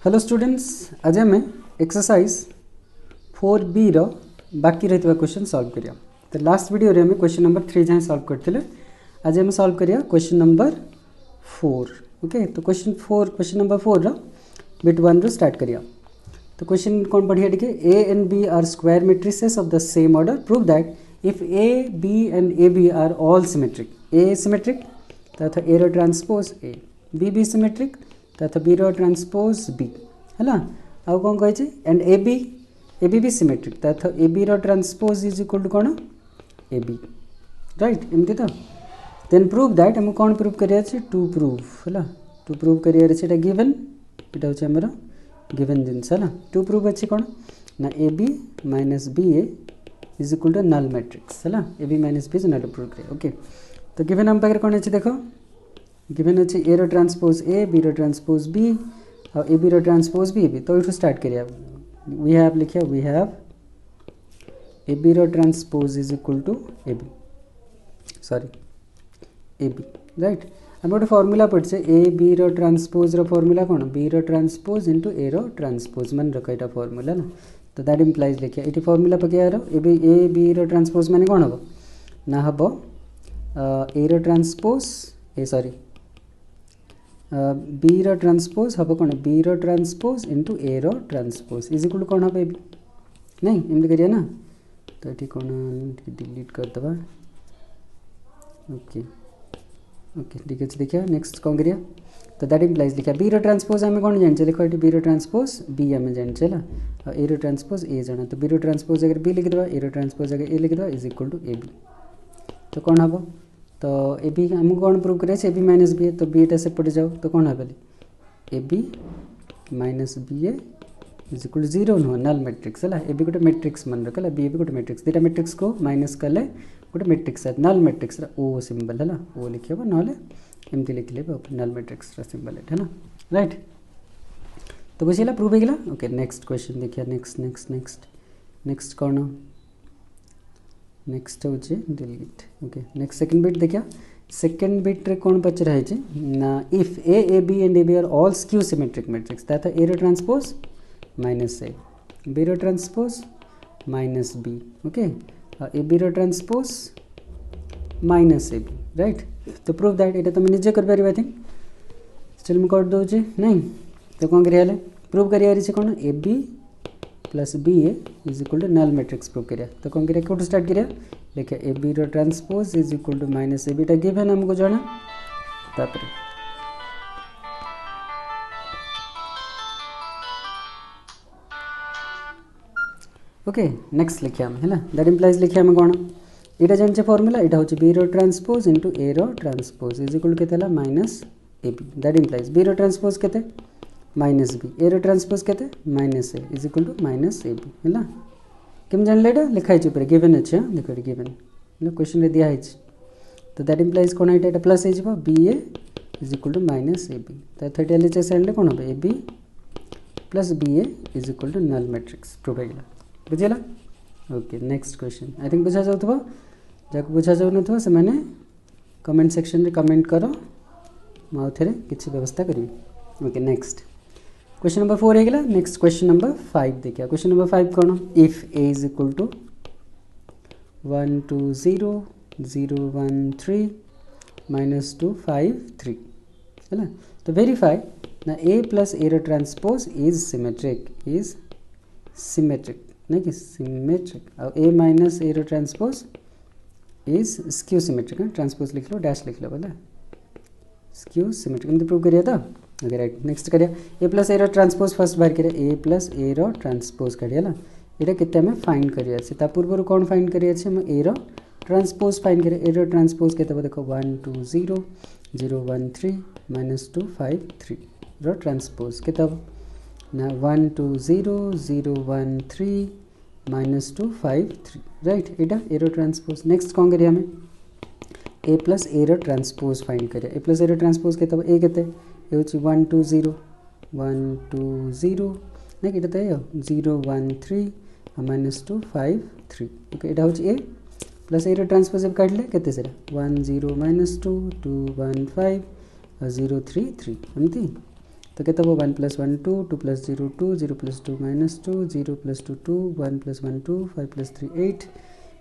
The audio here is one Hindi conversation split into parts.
हेलो स्टूडेंट्स, आज आम एक्सरसाइज 4B रो बाकी रही क्वेश्चन सॉल्व करिया। तो लास्ट वीडियो रे हमें क्वेश्चन नंबर 3 जाए सॉल्व करते। आज हम सॉल्व करिया क्वेश्चन नंबर 4। ओके, तो क्वेश्चन नंबर 4 रो बिट 1 रो स्टार्ट करिया। तो क्वेश्चन कौन पढ़िया टिके, A and B are square matrices of the same order, prove that if A B and A B are all symmetric, A symmetric तथा ए रो transpose A, B B symmetric तथा बी रो ट्रांसपोज बी है। आउ कौन कही एंड ए बी भी सिमेट्रिक तथा ए बी रो ट्रांसपोज इज इक्वल टू कौन ए बी, राइट एमती। तो देन प्रूव दैट हम कौन प्रूव करिया टू प्रूफ है, टू प्रूव करिया गिवन, यहाँ हूँ आमर गिवन जिनस है। टू प्रूफ अच्छे कौन ना A B minus B A is equal to null matrix है, A B minus B null prove करिए। ओके, तो गिवन आम पाखे कौन अच्छे देख, गिवन अच्छे ए रो ट्रांसपोज ए, बी रो ट्रांसपोज बी और ए बी रो ट्रांसपोज बी ए बी। तो ये स्टार्ट करिए, वी हैव लिखिए वी हैव ए बी रो transpose is equal to A B, sorry A B, right. आम गोटे फर्मूला पढ़े ए बी रो ट्रांसपोज रो फर्मूला कौन, बी रो ट्रांसपोज इंटू ए रो ट्रांसपोज मन रख यहाँ फर्मूला ना। तो दैट इम्प्लाइज लिखिए ये फर्मूला पकेयार ए बी रो ट्रांसपोज माने कौन हम ना हम ए रो ट्रांसपोज ए सॉरी बी रो ट्रांसपोज हम कौन बी रो ट्रांसपोज इंटू ए रो ट्रांसपोज इज इक्वल टू कौन हम ए बी, नहीं एमती करिए ना। तो ये कौन डिलीट करदे। ओके ओके ठीक अच्छे, देखिए नेक्स्ट कौन करिया। तो दैट इम्प्लाइज लिखा बी रो ट्रांसपोज आम कौन जाने, देखो ये बी रो ट्रांसपोज बी आम जाने है, और ए रो ट्रांसपोज ए जाना। तो बी रो ट्रांसपोज अगर बी लिखिदेवा, ए रो ट्रांसपोज अगर ए लिखिदेवा is equal to A B. तो कौन हम, तो ए बी आमको कौन प्रूव करें A B minus B A, तो बीटा सेपटे जाओ। तो कौन हम A B minus B A is equal to zero नुह नल मैट्रिक्स है, ए बी गोटे मैट्रिक्स मन रख, बी ए भी गोटे मैट्रिक्स, दुटा मैट्रिक्स को माइनस कले गोटे मैट्रिक्स है नल मैट्रिक्स ओ सिंबल है, ओ लिखे ना एमती लिखले नल मैट्रिक्स सिंबल है ना, राइट। तो बुझीला प्रूव हो गला। ओके नेक्स्ट क्वेश्चन देखिए, नेक्स्ट नेक्स्ट नेक्स्ट नेक्स्ट कौन, नेक्स्ट हूँ delete. Okay next second bit देखिए, सेकंड बिट रे कौन पचरा है ना, if A B and A B are all skew symmetric matrix तथा ए रो ट्रांसपोज माइनस ए, बी रो transpose minus B, okay A B रो transpose minus A B, right. तो प्रूव दैट ये तो निजे कर पार, आई थिंक चलो मुझे कर दूचे नहीं। तो कौन करिया प्रूव करिया कौन A B plus B A is equal to null matrix prove करिया। तो कौन करिया कौट स्टार्ट करिया, देखिए ए बी रो transpose is equal to minus A beta given हमको जाना। तापर ओके नेक्स्ट लिखिए है ना, दैट इम्प्लाइज लिखिए हम कौन यहाँ जाने फर्मूला, यहाँ हूँ बी रो ट्रांसपोज इंटू ए रो ट्रांसपोज इज इक्वल के minus A B, that implies B रो ट्रांसपोज के माइनस बी, ए रो ट्रांसपोज के minus A is equal to minus A B है। केम जानले यहाँ लिखाई ऊपर गिवन अच्छे, हाँ देखो ये गिवन क्वेश्चन रे दिखाई। तो दैट इम्प्लाइज कौन यहाँ प्लस हो B A is equal to minus A B. तो थर्टी एल एच एस आने कौन हम A B plus B A is equal to null matrix prove होगा, बुझेगा। Okay next question I think बुझा जाऊ, जहाँ बुझा जाऊ न से मैंने कमेंट सेक्शन रे कमेंट करो, मुझे किसी व्यवस्था करी। ओके नेक्स्ट क्वेश्चन नंबर 4 होगा। नेक्स्ट क्वेश्चन नंबर 5 देखिए, क्वेश्चन नंबर 5 कौन, if A is equal to 1 2 0 0 1 3 minus 2 5 3 है। तो वेरीफाई ना ए प्लस ए रो ट्रांसपोज इज सिमेट्रिक नहीं कि सिमेट्रिक, और ए माइनस ए रो transpose is skew symmetric, transpose लिख लो डैश लिख लो बोला स्क्यू सिमेट्रिक, एमती प्रूव करिए। तो ओके राइट नेक्स्ट करिए, ए प्लस ए रो ट्रांसपोज फर्स्ट बाहर करिए, ए प्लस ए रो ट्रांसपोज काढ़िया ना, यहाँ केते हमें फाइंड करिए। पूर्व कौन फाइंड करिए ए रो ट्रांसपोज फाइंड करिए, ए रो ट्रांसपोज के देखो 1 2 0 0 1 3 माइनस 2 5 3 रो ट्रांसपोज के ना 1 2 0 0 1 3 माइनस 2 5 3, राइट यहाँ ए रो ट्रांसपोज। नेक्स्ट कौन करिए हमें ए प्लस ए रो ट्रांसपोज फाइंड करिए, ए प्लस ए रो ट्रांसपोज के ए के ये हूँ 1 2 0 1 2 0 नहीं कि 0 1 3 माइनस 2 5 3, ओके यहाँ हूँ ए प्लस ए रो ट्रांसपोज काट ले के 1 0 माइनस 2 2 1 5 0 3 3 एमती। तो केते हो 1 + 1 2 2 + 0 2 0 + 2 -2 0 + 2 2 1 + 1 2 5 + 3 8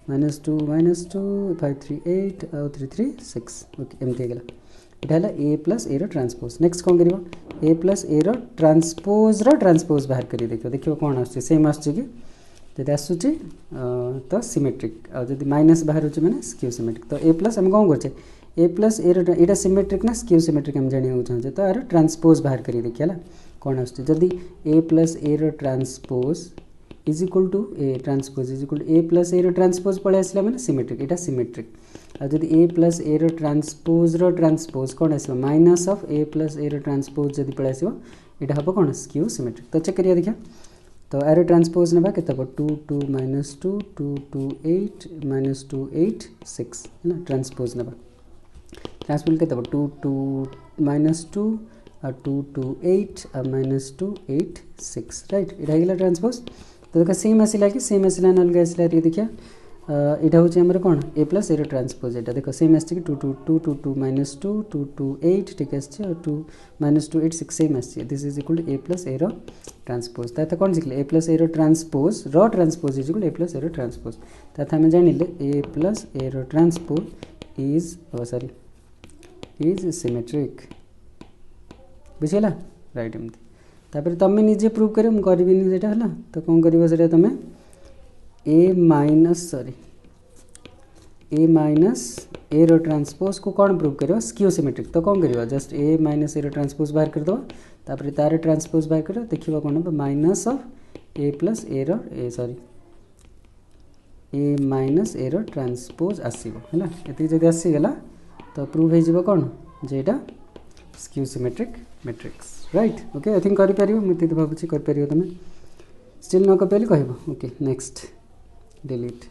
-2 -2 5 3 8 और 3 3 6 ओके एमती है इटा है ए प्लस ए ट्रांसपोज नेक्स्ट कौन कर ए प्लस ए ट्रांसपोज बाहर कर देखिए कौन आस सेम आसुची कि जब आसूची तो सिमेट्रिक आदि माइनस बाहर हो मैंने स्क्यू सिमेट्रिक तो ए प्लस आम कौन करचे ए प्लस ए सिमेट्रिक ना स्क्यू सिमेट्रिक आम जाना चाहते तो यार ट्रांसपोज बाहर कर देखिए है कौन आसुची जदि A plus A transpose is equal to A transpose is equal to A plus A transpose पड़े आसला मैंने सिमेट्रिक यहाँ सिमेट्रिक आदि ए प्लस ए ट्रांसपोज कौन आस minus of A plus A transpose जब पड़े आस यहाँ हम कौन स्क्यू सिमेट्रिक तो चेक करिए देखिए तो एरो ट्रांसपोज ना के 2 2 -2 2 2 8 -2 8 6 है ना ट्रांसपोज ना ट्रांसपोज के 2 2 -2 2 2 8 -2 8 6 राइट यहाँ ट्रांसपोज तो देखा सेम आसला कि सेम आसला ना अलग आसला देखिए यहाँ हूँ आम कौन ए प्लस ए ट्रांसपोज यहाँ देख सेम आस 2 2 2 2 2 -2 2 2 8 ठीक है 2 -2 8 6 same as this is equal to A plus A transpose तो कौन शिखले A plus A transpose transpose is equal A plus A transpose तो आम जान A plus A transpose is sorry is symmetric बुझेगा राइट एमती तापर तुम निजे प्रूव कर मुझे है तो कौन कर तुम ए माइनस ए ट्रांसपोज को कौन प्रूव कर स्क्यू सिमेट्रिक तो कौन कर just a minus A transpose बाहर कर तापर तार ट्रांसपोज बाहर कर देखिए कौन हम minus of A plus A sorry A minus A transpose आसो है ये जब आसीगला तो प्रूव हो कौन जेटा skew symmetric matrix right okay I think कर मुझे भावी कर तुम स्टिल न कर कह okay next delete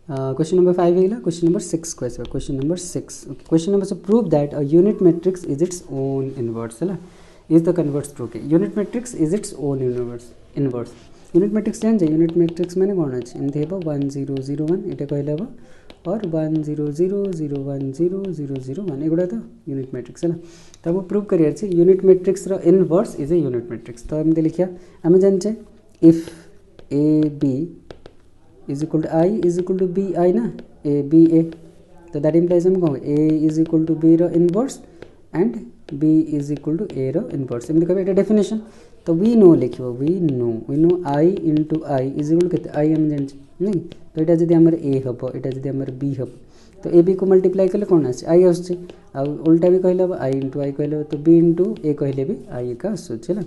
question number 5 है क्वेश्चन नंबर 6 को आसो question number 6 question number prove that a unit matrix is its own inverse है इज द कन्वर्स ट्रू के unit matrix is its own inverse unit matrix जान यूनिट मैट्रिक्स मैंने कौन अच्छे एमती हम 1 0 0 1 ये कहले हम और 1 0 0 0 1 0 0 0 1 एगुड़ा तो यूनिट मैट्रिक्स है तो हम प्रूव कर unit matrix inverse is a unit matrix तो एमती लिखा आम जाने if A B is equal to I is equal to B I ना ए बी ए तो दैट इम्प्लाइज हम कौन A is equal to B inverse and B is equal to A inverse एमती कह ये डेफिनेशन तो वी नो लिख we know I into I is equal के आई आम जान नहीं तो यहाँ जब आम ए हम यहाँ जब आम बी हम तो ए बी को मल्टीप्लाई कले कौन आस आई आस उल्टा भी कहले हम आई इंटू आई कहले तो बी इंटू ए कहले भी आई का आसूँ है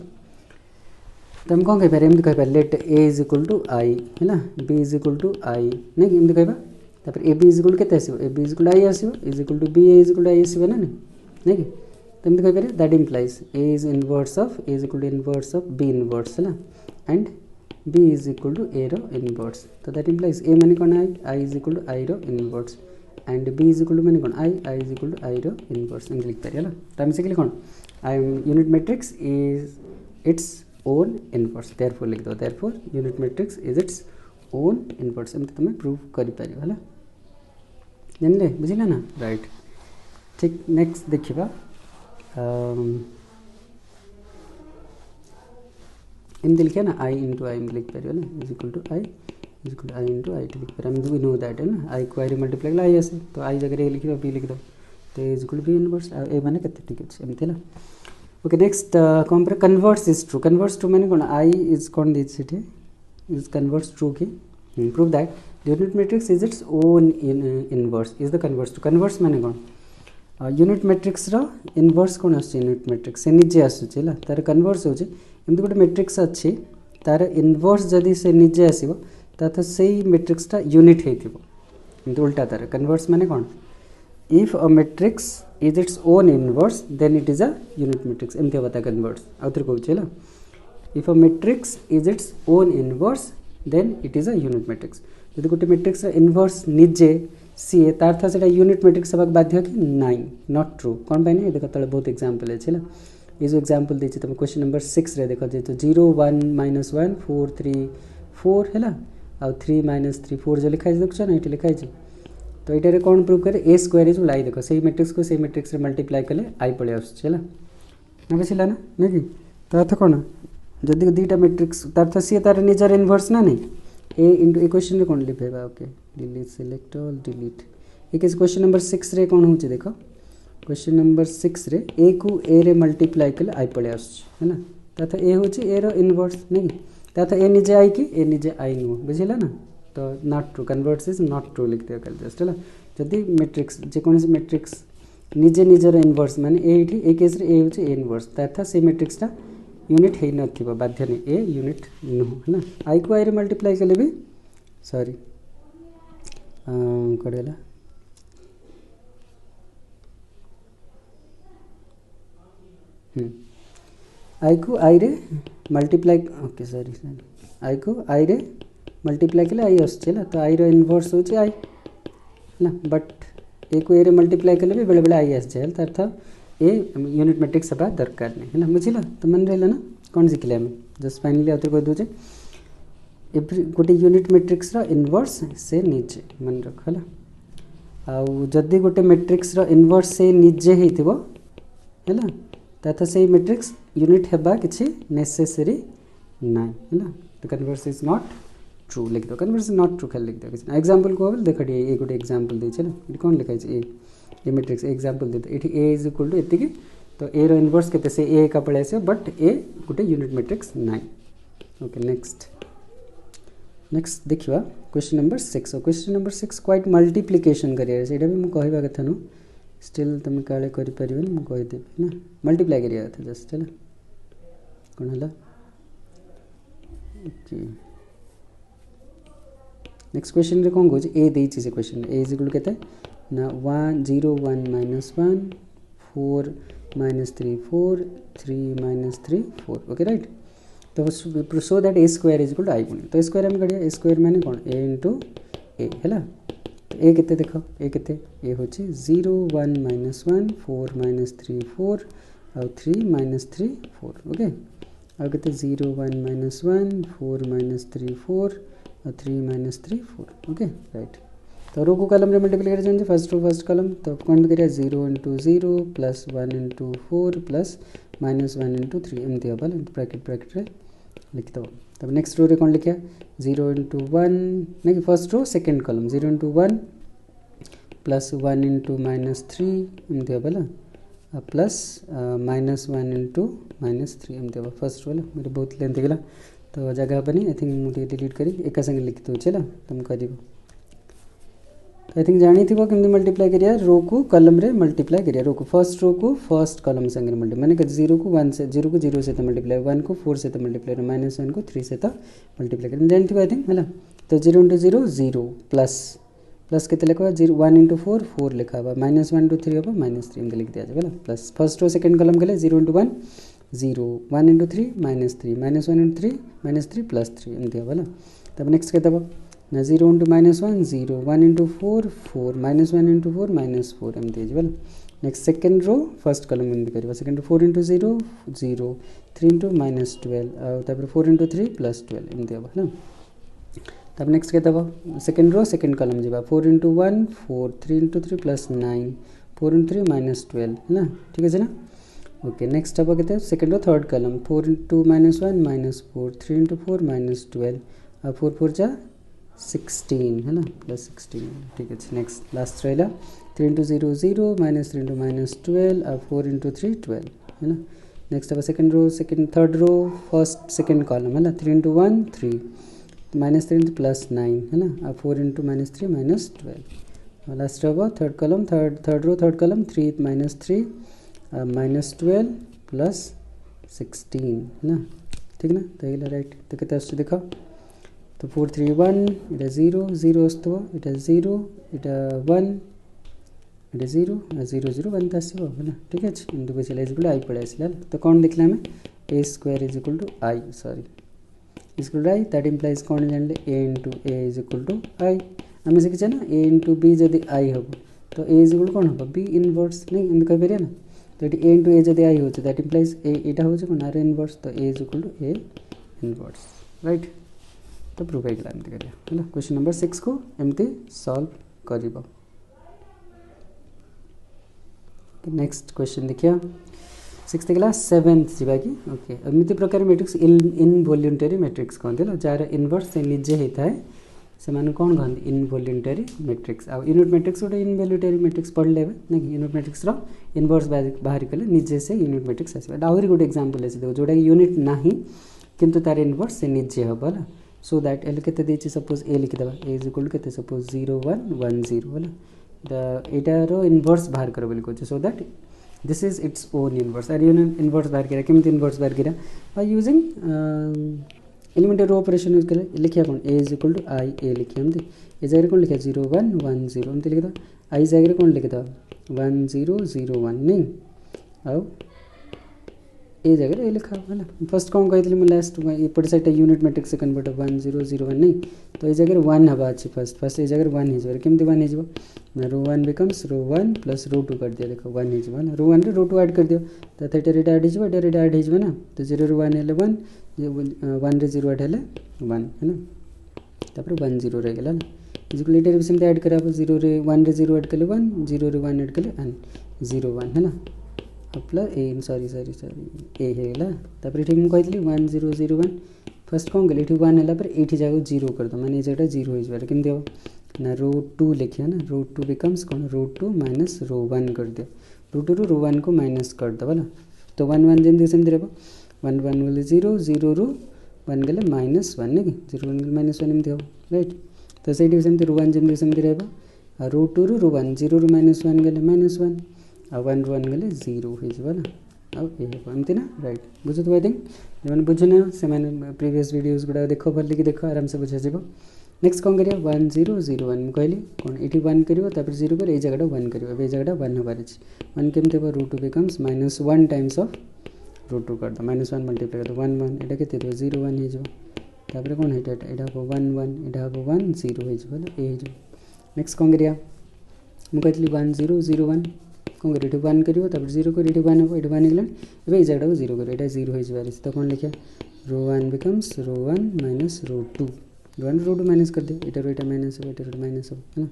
तो हम कौन कह पारे एमती कह पारे let A is equal to I है ना B is equal to I नहीं एमती कहबा तापर ए बी इज इक्वल के आसो A B is equal I आसो is equal to B A is equal to I आसो ना नहीं कि तो एमती कह पारे that implies A is inverse of A is equal to inverse of B inverse है ना and B is equal to A inverse तो दैट इम्प्लाइज ए माने कौन I is equal to I inverse and B is equal to माने कौन I is equal to I inverse एमती लिख पारे है तो आम से कौन I unit matrix is its own inverse therefore लिख दो therefore unit matrix is its own inverse एमती तुम प्रूव कर है जानले बुझिला ना राइट ठीक नेक्स्ट देखा एमती लिखा ना आई इंटू आई लिख पारे ना is equal to I into I लिख पारे वी नो दैट है ना आई को आई मल्टीप्लाई आई आसे तो आई जगह ए लिख दो बी लिख दो तो is equal to B inverse A माने केते ठीक है एमती है ओके नेक्स्ट कौन पर कन्वर्स ट्रू मैंने कौन आई इज कौन दी इज कन्वर्स ट्रू की prove that unit matrix is its own inverse is the converse मैंने कौन यूनिट मैट्रिक्स इनवर्स कौन आस यूनिट मैट्रिक्स से निजे आसूँ है तार कन्वर्स होमती गोटे मैट्रिक्स अच्छी तार इनवर्स जदि से निजे आसो तो से मैट्रिक्सटा यूनिट होती उल्टा तार कन्वर्स मैंने कौन if a matrix is its own inverse then it is a unit matrix एमती हम कन्वर्स आउे कहूँ है if a matrix is its own inverse then it is a unit matrix जो गोटे मैट्रिक्स इनवर्स निजे सी तार था से यूनिट मैट्रिक्स हवा बाध्य कि नाइन नॉट ट्रू कौन पाई देख तले बहुत एग्जांपल है ये जो एग्जांपल देती तुम क्वेश्चन नंबर 6 रे देख जो 0 1 -1 4 3 4 है आ 3 -3 4 जो लिखाई देखुच ना ये लिखाई तो ये कौन प्रूव करे ए स्क्वायर इज आई देख से मैट्रिक्स को से मैट्रिक्स मल्टीप्लाई कले आई पड़े आस ना बुझिला ना नहीं कि तो अर्थ कौन जदि दुईटा मैट्रिक्स तार तो सी तार निजर इनवर्स ना नहीं ए इंटू ए क्वेश्चन रे कौन लिखेबा okay delete select all delete ए केस क्वेश्चन नंबर 6 रे कौन होची देखो क्वेश्चन नंबर 6 रे ए को ए रे मल्टीप्लाई कले आई पळे आछ है ना तथा ए होची ए रो इनवर्स नहीं तथा ए निजे आई कि ए निजे आई नु बुझिला ना तो not true converts is not true लिख दिया कल जस्ट है जदि मैट्रिक्स जे कोनसी मैट्रिक्स निजे निजर इनवर्स माने एठी ए केस रे ए होची ए इनवर्स तथा से मैट्रिक्स ता यूनिट है नथिबो बाध्य नहीं ए यूनिट नु है ना आई को आई रे मल्टीप्लाई कले भी सॉरी कडेला आई को आई रे multiply okay sorry sorry I को आई रे मल्टीप्लाई कले आई आछला तो आई रो इनवर्स होची आई ना बट ए को ए रे मल्टीप्लाई कले भी बेले बेले आई आस जाए अर्थ ए यूनिट मैट्रिक्स हवा दरकार नहीं है ना बुझिला तो मन रहला ना कौन शिखले हम जस्ट फाइनली आउटर कह दोचे एवरी गोटे यूनिट मैट्रिक्स रो इनवर्स से नीचे मन रख है आउ जदि गोटे मैट्रिक्स रो इनवर्स से नीचे हेतिबो है ना तथा से मैट्रिक्स यूनिट हेबा किछि नेसेसरी नाही है ना तो कन्वर्स इज नॉट ट्रू लिख दो कन्वर्स इज नॉट ट्रू खाली लिख दो किछि एग्जांपल को देख दी ए गोटे एग्जांपल दै छै ना ये कौन लिखाई छै ए मैट्रिक्स एग्जांपल दे एठी ए इज इक्वल टू एतिकी तो ए रो इनवर्स केते से ए का पळे से बट ए गोटे यूनिट मैट्रिक्स नाही ओके नेक्स्ट देखिवा question number 6 question number 6 quite multiplication करिया सेटा भी मु कहबा कथा नु स्टिल तुम काले करि परिबन मु कहि देबी ना मल्टीप्लाई करिया कथा जस्ट है ना कोन हला ओके नेक्स्ट क्वेश्चन रे कोन गोज ए देछि से क्वेश्चन ए इज इक्वल केते ना 1 0 1 -1 4 -3 4 3 -3 4 ओके राइट तो so that A square is equal to I गुणी तो स्क्वायर हम करिया ए स्क्वायर माने कोन a इनटू a हैला तो a केते देखो a केते a होची 0 1 -1 4 -3 4 और 3 -3 4 ओके और केते 0 1 -1 4 -3 4 और 3 -3 4 ओके राइट तो रो को कॉलम रे मल्टीप्लाई करे जाने फर्स्ट रो फर्स्ट कॉलम तो कौन करिया 0 * 0 + 1 * 4 + -1 * 3 एमती हबल ब्रैकेट रे लिख दो तब नेक्स्ट रो रे कौन लिखिया 0 * 1 नहीं फर्स्ट रो सेकंड कॉलम 0 * 1 + 1 * -3 एमती हबल प्लस -1 * -3 एमती हबल फर्स्ट रो मेरे बहुत लेंथ गेला तो जगह बनी आई थिंक मुझे डिलीट करी एक संगे लिख दो चला तुम करिवो आई थिंक जानी थी कि मल्टीप्लाई करिया रो को कॉलम रे मल्टीप्लाई करिया रो को फर्स्ट कॉलम संगे मल्टीप्लाई माने कि 0 को 1 से 0 को 0 से मल्टीप्लाई 1 को 4 से मल्टीप्लाई -1 को 3 से मल्टीप्लाई कर जानी थी आई थिंक हैला तो 0 * 0 0 प्लस केते लिखवा 0 1 * 4 4 लिखावा -1 * 3 होबा -3 एम लिख दिया जाबला plus first row second column गले 0 * 1 0 1 * 3 -3 -1 * 3 -3 +3 एम दिया वाला तब नेक्स्ट के दबा ना 0 * -1 0 1 * 4 4 -1 * 4 -4 एम दिया जाबला next second row first column में करबा सेकंड 4 * 0 0 3 * -12 और तब 4 * 3 +12 एम दिया वाला तब नेक्स्ट के दबा सेकंड रो सेकंड कॉलम जीवा 4 * 1 4 3 * 3 +9 4 * 3 -12 है ना ठीक है ना ओके नेक्स्ट अब कहते हैं सेकंड रो थर्ड कॉलम 4 * 1 -4 3 * 4 -12 और 4 4 जा 16 है ना +16 ठीक है नेक्स्ट लास्ट रहला 3 * 0 0 -3 * -12 और 4 * 3 12 है ना नेक्स्ट अब second row second third row first second column है ना 3 * 1 3 -3 +9 है ना और 4 * -3 -12 लास्ट अब third column third row third column 3 -3 -12 +16 है ना ठीक ना तो ये राइट तो कितना आस देखो तो 4 3 1 এটা 0 0 আসতো এটা 0 এটা 1 এটা 0 আর 0 0 1 ता আসিবো है ना ठीक আছে इनटू पे चला इक्वल आई पड़े आसिला तो कौन देखला हमें a square is equal to i sorry equal to i that implies कौन जानले a * a is equal to i हमें से किछ ना a * b जदी i हबो तो a इज इक्वल कौन हबो b इनवर्स नहीं हम कह परिया ना तो ये a * a जदी i होचे दैट इंप्लाइज a एटा होचे कोन r इनवर्स तो a is equal to a inverse right तो प्रूफ है एमती करिया है ना क्वेश्चन नंबर 6 को एमती सॉल्व करिबो नेक्स्ट क्वेश्चन देखिया सिक्स गला सेवेन्थ जावा कि ओके एमती प्रकार मैट्रिक्स इनवॉल्यूंटरी मैट्रिक्स कहते हैं जार इनवर्स से निजे होता है से कौन कहते इनवॉल्यूंटरी मैट्रिक्स आ यूनिट मैट्रिक्स गोटे इनवॉल्यूंटरी मैट्रिक्स पढ़ले ना कि यूनिट मैट्रिक्स इनवर्स बाहर कले निजे से यूनिट मैट्रिक्स आसो आहरी गोटे एक्जाम्पल अच्छे देखो जोटा यूनिट ना किंतु तार इनवर्स से निजे हम है सो दैट एल के सपोज ए लिखिदे ए इज इक्वल टू के सपोज 0 1 1 0 है एटार इनवर्स बाहर कर बोली कहते so that this is its own inverse are inverse बाहर करा केमती इनवर्स बाहर करा by using elementary operation use कले लिखिया कौन ए इज इक्वल टू आई ए लिखिया एमती ए जगह कौन लिखा 0 1 1 0 एमती लिखिद आई जगह कौन लिखिद 1 0 0 1 नहीं आउ ए जगह ए लिखा है फर्स्ट कौन कही मुझे लास्ट एपटे साइड यूनिट मैट्रिक्स से कन्वर्ट 1 0 0 1 नहीं तो ये जगह 1 हवा अच्छी फर्स्ट ये जगह 1 हो केमती 1 हो रो 1 बिकम्स रो 1 प्लस रो 2 कर दिया देखो 1 हो ना रो 1 रो 2 ऐड कर दियो तो थेटा रेट ऐड हो रेट ऐड हो ना तो 0 रो 1 हेले 1 1 रे 0 ऐड हेले 1 है ना तापर 1 0 रह गला ना इजिकल एटा भी सेमती ऐड करा 0 रे 1 रे 0 ऐड कले 1 0 रे 1 ऐड कले 0 1 है ना plus A sorry sorry sorry ए है तापर ये मुझे कही 1 0 0 1 फर्स्ट कौन कल ये 1 है ये जगह 0 कर दो माने जगह 0 हो जाए केमती हम ना रो 2 लिखिया ना रो 2 बिकम्स कौन रो 2 माइनस रो 1 कर दिया रो 2 रो 1 को माइनस कर दो है तो 1 1 जमी सेमती रहा 1 1 बोले 0 0 रो 1 गले माइनस 1 नहीं 0 1 माइनस 1 एमती हम राइट तो सही सेमती रो 1 जमी सेमती रहा रो 2 रो 1 0 रो माइनस 1 गले माइनस 1 आ 1 रो 1 गले 0 हो ना आउ एमती ना राइट बुझे तो आई थिंक जो बुझे से प्रीवियस वीडियोस गुड़ा देख भल कि देख आराम से बुझा जाए नेक्स्ट कौन करिया 1 0 0 1 कहली कौन ये 1 कर 0 कर जगह 1 कर ये जगह 1 हबार अच्छे 1 केमती हम रो 2 बिकम्स -1 टाइम्स ऑफ रो 2 कर दो -1 मल्टीप्लाई कर दो 1 1 एटा के 0 1 हो कौन है यहाँ 1 1 यहाँ 1 0 हो ए नेक्स्ट कौन करिया मुझे कहती 1 0 0 1 कौन कर 1 कर 0 कर 1 हम ये 1 निकल ये जगह को 0 कर यहाँ 0 हो तो कौन लिखा रो 1 बिकम्स रो 1 माइनस रो 2 रो 1 रो 2 माइनस कर दे इटा रो इटा माइनस हो इटा रो माइनस हो है ना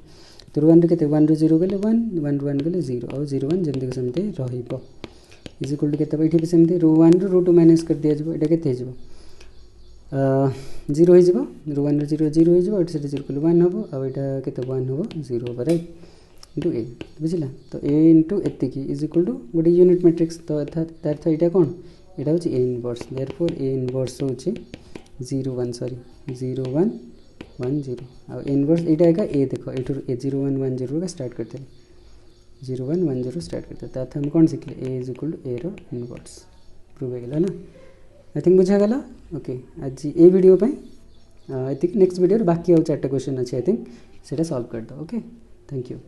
तो रो 1 के 1 रो 0 गले 1 1 1 गले 0 और 0 1 जमती सेमती रहिबो इज इक्वल टू के ये सेमती रो 1 रो 2 माइनस कर दिया जाबो इटा केते हो 0 हो रो 1 रो 0 0 हो इटा 0 कले 1 हम और इटा केते 1 हो 0 हम राइट इंटू ए बुझला तो ए इंटू एतिकी इज इक्वल टू गोटे यूनिट मैट्रिक्स तो अर्थ यहाँ कौन यहाँ हूँ A inverse therefore A inverse हूँ 0 1 सॉरी 0 1 1 0 आ इनवर्स यहाँ एका ए देख ये 0 1 1 0 का स्टार्ट करते 0 1 1 0 स्टार्ट करते अर्थ हम कौन सीखले A is equal to A रो इनवर्स प्रूव होगा ना आई थिंक बुझागला ओके आज ये वीडियो ये नेक्स्ट वीडियो बाकी आउ 4टा क्वेश्चन अच्छे आई थिंक से सॉल्व कर दो ओके थैंक यू।